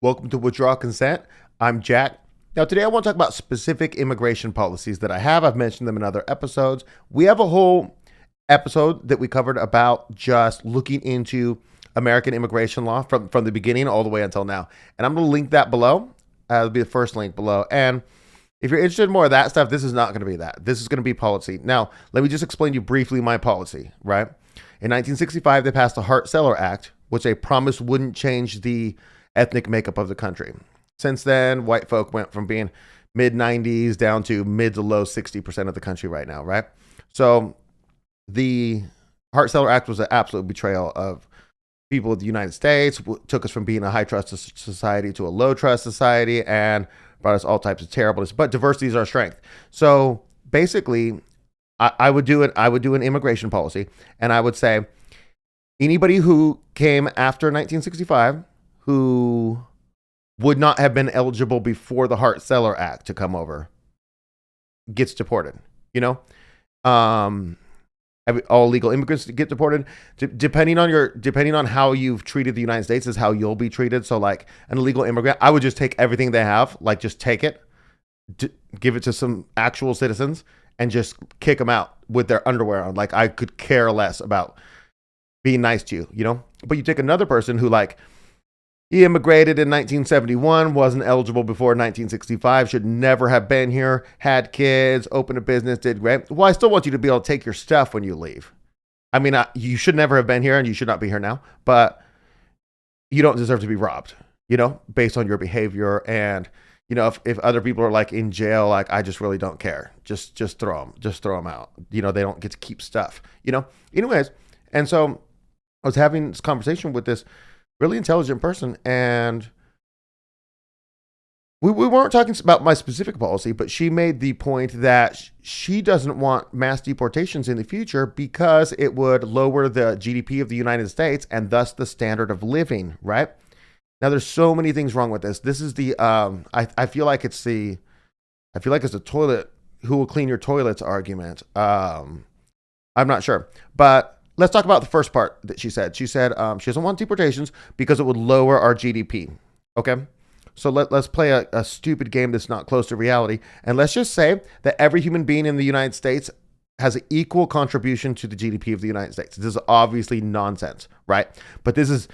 Welcome to Withdraw Consent. I'm Jack. Now, today I want to talk about specific immigration policies that I have. I've mentioned them in other episodes. We have a whole episode that we covered about just looking into American immigration law from the beginning all the way until now. And I'm going to link that below. It'll be the first link below. And if you're interested in more of that stuff, this is not going to be that. This is going to be policy. Now, let me just explain to you briefly my policy, right? In 1965, they passed the Hart-Cellar Act, which they promised wouldn't change the ethnic makeup of the country. Since then, white folk went from being mid 90s down to mid to low 60% of the country right now, right? So the Hart-Cellar Act was an absolute betrayal of people of the United States, took us from being a high trust society to a low trust society, and brought us all types of terribleness. But diversity is our strength. So basically, I would do an immigration policy, and I would say anybody who came after 1965 who would not have been eligible before the Hart-Cellar Act to come over gets deported. All legal immigrants get deported. Depending on how you've treated the United States is how you'll be treated. So like an illegal immigrant, I would just take everything they have, like just take it, give it to some actual citizens, and just kick them out with their underwear on. Like I could care less about being nice to you, But you take another person who he immigrated in 1971, wasn't eligible before 1965, should never have been here, had kids, opened a business, did great. Well, I still want you to be able to take your stuff when you leave. I mean, you should never have been here and you should not be here now, but you don't deserve to be robbed, based on your behavior. And, if other people are in jail, I just really don't care. Just throw them out. They don't get to keep stuff, anyways. And so I was having this conversation with this really intelligent person, and we weren't talking about my specific policy, but she made the point that she doesn't want mass deportations in the future because it would lower the GDP of the United States and thus the standard of living, right? Now, there's so many things wrong with this. This is the I feel like it's the toilet who will clean your toilets argument. I'm not sure, but let's talk about the first part that she said. She said she doesn't want deportations because it would lower our GDP. Okay, so let's play a stupid game that's not close to reality, and let's just say that every human being in the United States has an equal contribution to the GDP of the United States. This is obviously nonsense, right? But this is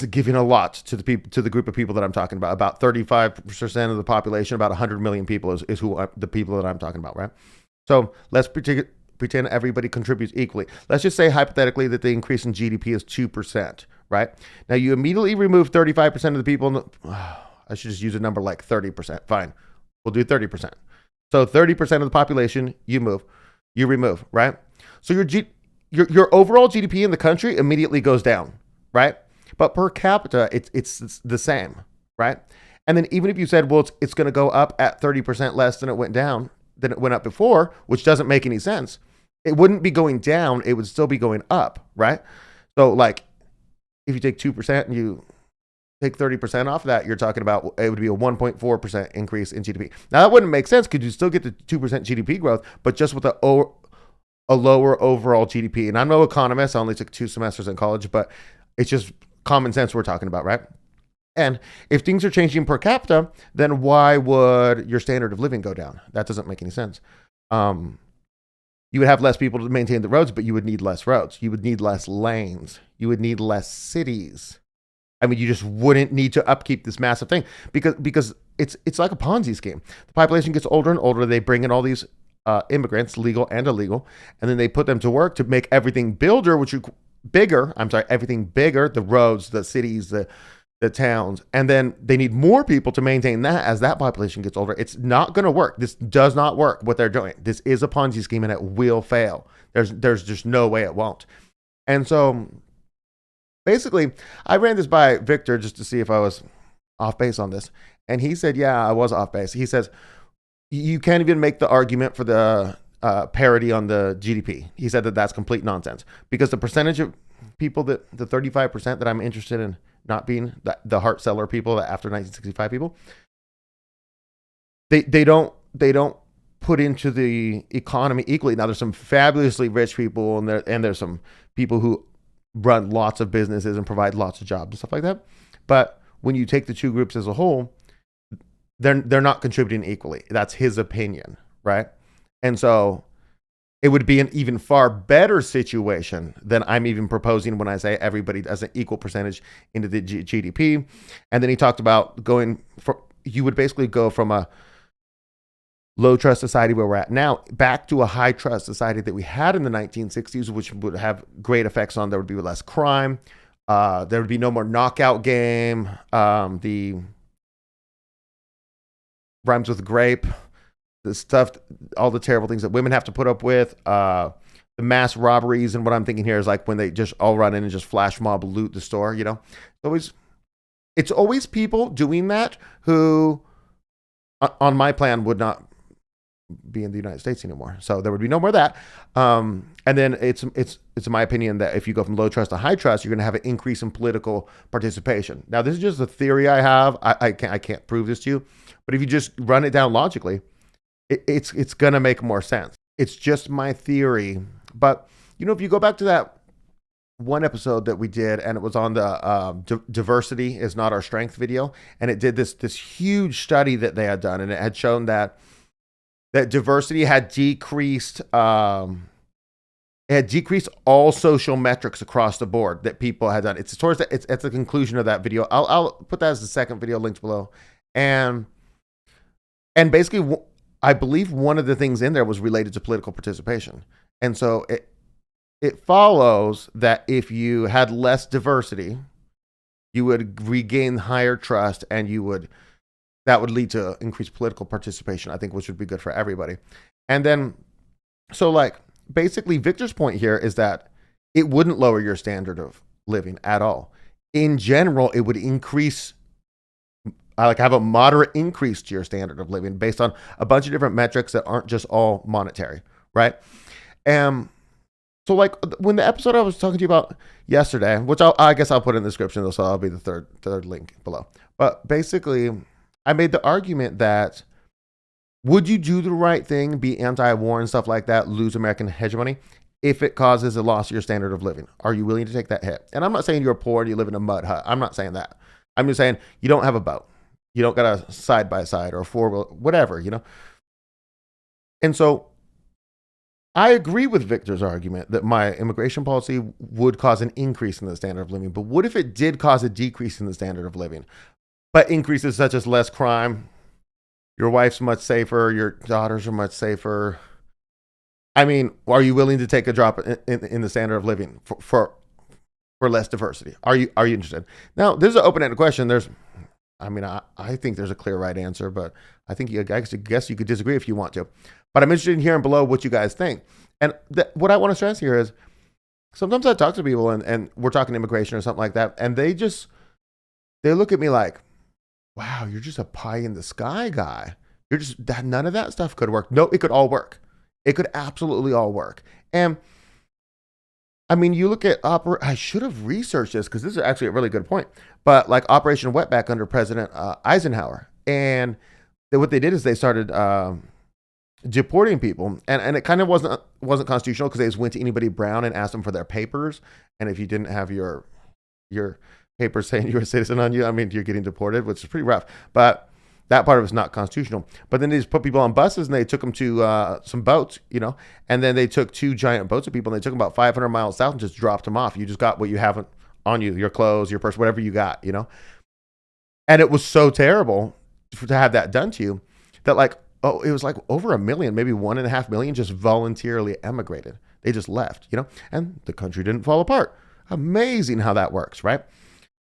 giving a lot to the group of people that I'm talking about. About 35% of the population, about 100 million people is who the people that I'm talking about, right? So let's pretend everybody contributes equally. Let's just say hypothetically that the increase in GDP is 2%, right? Now you immediately remove 35% of the people. I should just use a number like 30%. Fine. We'll do 30%. So 30% of the population you remove, right? So your overall GDP in the country immediately goes down, right? But per capita, it's the same, right? And then even if you said, well, it's going to go up at 30% less than it went up before, which doesn't make any sense. It wouldn't be going down. It would still be going up, right? So if you take 2% and you take 30% off that, you're talking about, it would be a 1.4% increase in GDP. Now that wouldn't make sense because you still get the 2% GDP growth, but just with a lower overall GDP. And I'm no economist. I only took 2 semesters in college, but it's just common sense we're talking about, right? And if things are changing per capita, then why would your standard of living go down? That doesn't make any sense. You would have less people to maintain the roads, but you would need less roads. You would need less lanes. You would need less cities. I mean, you just wouldn't need to upkeep this massive thing because it's like a Ponzi scheme. The population gets older and older. They bring in all these immigrants, legal and illegal, and then they put them to work to make everything everything bigger, the roads, the cities, the towns, and then they need more people to maintain that as that population gets older. It's not going to work. This does not work, what they're doing. This is a Ponzi scheme and it will fail. There's just no way it won't. And so basically, I ran this by Victor just to see if I was off base on this. And he said, yeah, I was off base. He says, you can't even make the argument for the parity on the GDP. He said that that's complete nonsense because the percentage of people the 35% that I'm interested in not being the Hart-Cellar people, the after 1965 people, they don't put into the economy equally. Now there's some fabulously rich people and there's some people who run lots of businesses and provide lots of jobs and stuff like that. But when you take the two groups as a whole, they're not contributing equally. That's his opinion, right? And so it would be an even far better situation than I'm even proposing when I say everybody does an equal percentage into the GDP. And then he talked about you would basically go from a low trust society where we're at now back to a high trust society that we had in the 1960s, which would have great effects on, there would be less crime. There would be no more knockout game. The rhymes with grape, the stuff, all the terrible things that women have to put up with, the mass robberies. And what I'm thinking here is like when they just all run in and just flash mob loot the store, it's always people doing that who on my plan would not be in the United States anymore. So there would be no more of that. And then it's my opinion that if you go from low trust to high trust, you're going to have an increase in political participation. Now, this is just a theory I have. I can't prove this to you, but if you just run it down logically, it's going to make more sense. It's just my theory. But, if you go back to that one episode that we did, and it was on the diversity is not our strength video, and it did this huge study that they had done, and it had shown that diversity had decreased. It had decreased all social metrics across the board that people had done. It's at the conclusion of that video. I'll put that as the second video linked below, and basically, I believe one of the things in there was related to political participation, and so it follows that if you had less diversity, you would regain higher trust, and that would lead to increased political participation, I think, which would be good for everybody. And then, so basically Victor's point here is that it wouldn't lower your standard of living at all. In general, it would increase, have a moderate increase to your standard of living based on a bunch of different metrics that aren't just all monetary, right? So when the episode I was talking to you about yesterday, which I guess I'll put in the description, so I'll be the third link below. But basically, I made the argument that would you do the right thing, be anti-war and stuff like that, lose American hegemony, if it causes a loss of your standard of living? Are you willing to take that hit? And I'm not saying you're poor and you live in a mud hut. I'm not saying that. I'm just saying you don't have a boat. You don't got a side-by-side or a four-wheel, whatever, And so I agree with Victor's argument that my immigration policy would cause an increase in the standard of living. But what if it did cause a decrease in the standard of living? But increases such as less crime, your wife's much safer, your daughters are much safer. I mean, are you willing to take a drop in the standard of living for less diversity? Are you interested? Now, this is an open-ended question. I think there's a clear right answer, but I guess you could disagree if you want to. But I'm interested in hearing below what you guys think. And what I want to stress here is sometimes I talk to people and we're talking immigration or something like that, and they look at me like, wow, you're just a pie in the sky guy. None of that stuff could work. No, it could all work. It could absolutely all work. And I mean, you look at I should have researched this because this is actually a really good point. But Operation Wetback under President Eisenhower, and what they did is they started deporting people, and it kind of wasn't constitutional because they just went to anybody brown and asked them for their papers, and if you didn't have your papers saying you're a citizen on you, I mean, you're getting deported, which is pretty rough. But that part of it's not constitutional. But then they just put people on buses and they took them to some boats, and then they took 2 giant boats of people and they took them about 500 miles south and just dropped them off. You just got what you have on you, your clothes, your purse, whatever you got, And it was so terrible to have that done to you that it was over 1 million, maybe 1.5 million just voluntarily emigrated. They just left, and the country didn't fall apart. Amazing how that works, right?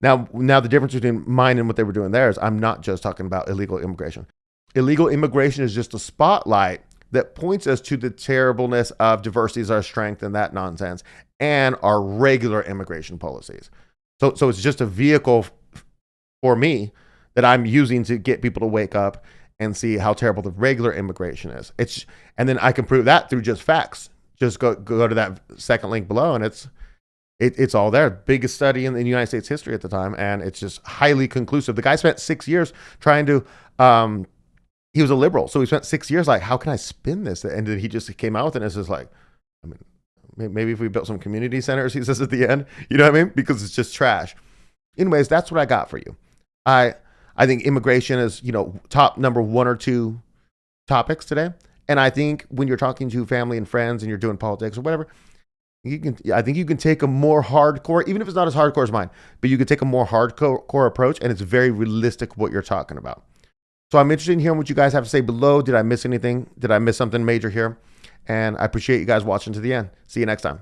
Now the difference between mine and what they were doing there is I'm not just talking about illegal immigration. Illegal immigration is just a spotlight that points us to the terribleness of diversity as our strength and that nonsense, and our regular immigration policies. So it's just a vehicle for me that I'm using to get people to wake up and see how terrible the regular immigration is. And then I can prove that through just facts. Just go to that second link below, and it's all there. Biggest study in the United States history at the time, and it's just highly conclusive. The guy spent 6 years trying to. He was a liberal, so he spent 6 years how can I spin this? And then he just came out with it, and it's just maybe if we built some community centers, he says at the end, you know what I mean? Because it's just trash. Anyways, that's what I got for you. I think immigration is, top number 1 or 2 topics today. And I think when you're talking to family and friends and you're doing politics or whatever, I think you can take a more hardcore, even if it's not as hardcore as mine, but you can take a more hardcore approach, and it's very realistic what you're talking about. So I'm interested in hearing what you guys have to say below. Did I miss anything? Did I miss something major here? And I appreciate you guys watching to the end. See you next time.